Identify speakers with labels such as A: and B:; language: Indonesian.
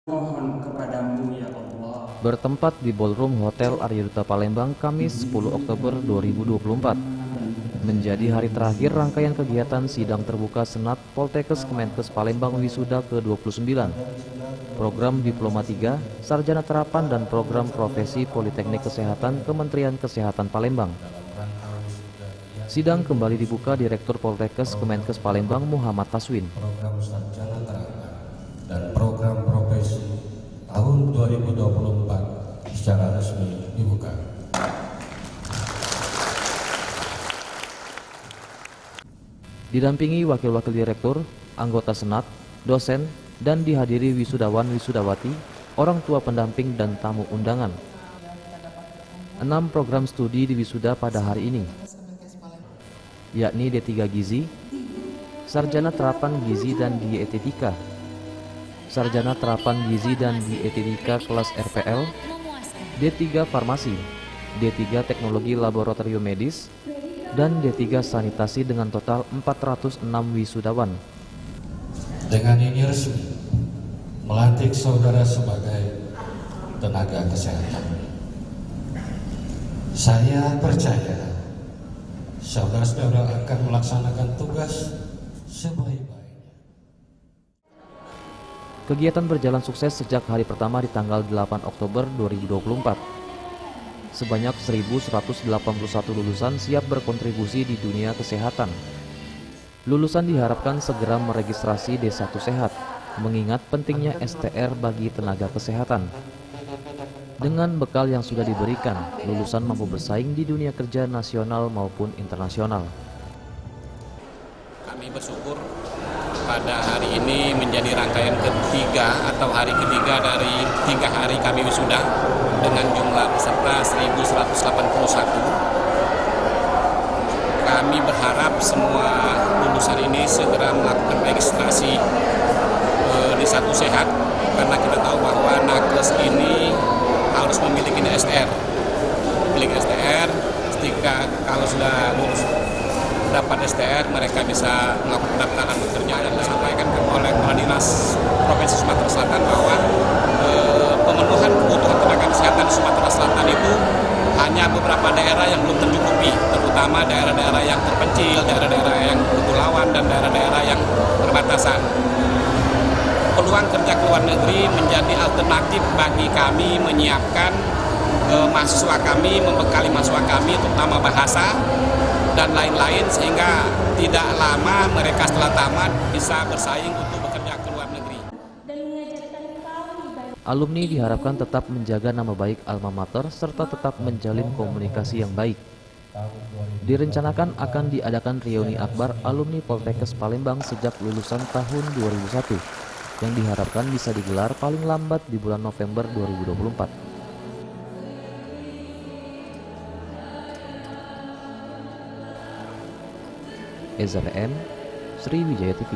A: Mohon kepadamu ya Allah.
B: Bertempat di Ballroom Hotel Arya Duta Palembang, Kamis 10 Oktober 2024. Menjadi hari terakhir rangkaian kegiatan sidang terbuka Senat Poltekkes Kemenkes Palembang Wisuda ke-29. Program Diploma 3, Sarjana Terapan dan Program Profesi Politeknik Kesehatan Kementerian Kesehatan Palembang. Sidang kembali dibuka Direktur Poltekkes Kemenkes Palembang Muhammad Taswin.
C: Program Sarjana Terapan dan Program Profesi tahun 2024 secara resmi dibuka.
B: Didampingi wakil-wakil direktur, anggota senat, dosen, dan dihadiri wisudawan-wisudawati, orang tua pendamping dan tamu undangan. 6 program studi di wisuda pada hari ini, yakni D3 Gizi, Sarjana Terapan Gizi dan Dietetika, Sarjana Terapan Gizi dan Dietetika kelas RPL, D3 Farmasi, D3 Teknologi Laboratorium Medis, dan D3 Sanitasi dengan total 406 wisudawan.
C: Dengan ini resmi melantik saudara sebagai tenaga kesehatan. Saya percaya saudara-saudara akan melaksanakan tugas sebaik-baiknya.
B: Kegiatan berjalan sukses sejak hari pertama di tanggal 8 Oktober 2024. Sebanyak 1.181 lulusan siap berkontribusi di dunia kesehatan. Lulusan diharapkan segera meregistrasi D1 Sehat, mengingat pentingnya STR bagi tenaga kesehatan. Dengan bekal yang sudah diberikan, lulusan mampu bersaing di dunia kerja nasional maupun internasional.
D: Kami bersyukur pada hari ini menjadi rangkaian ketiga atau hari ketiga dari 3 hari kami wisuda dengan jumlah peserta 1.181. Kami berharap semua lulusan ini segera melakukan registrasi di satu sehat, karena kita tahu bahwa nakes ini harus memiliki STR. Memiliki STR, ketika kalau sudah lulus dapat STR, mereka bisa melakukan pendaftaran bekerja, dan disampaikan oleh Kepala Dinas Provinsi Sumatera Selatan bahwa pemenuhan kebutuhan tenaga kesehatan di Sumatera Selatan itu hanya beberapa daerah yang belum tercukupi, terutama daerah-daerah yang terpencil, daerah-daerah yang kepulauan, dan daerah-daerah yang perbatasan. Peluang kerja ke luar negeri menjadi alternatif bagi kami menyiapkan mahasiswa kami, membekali mahasiswa kami terutama bahasa dan lain-lain, sehingga tidak lama mereka setelah tamat bisa bersaing untuk bekerja ke luar negeri.
B: Alumni diharapkan tetap menjaga nama baik alma mater serta tetap menjalin komunikasi yang baik. Direncanakan akan diadakan reuni akbar alumni Poltekkes Palembang sejak lulusan tahun 2001 yang diharapkan bisa digelar paling lambat di bulan November 2024. Ezra M, Sriwijaya TV.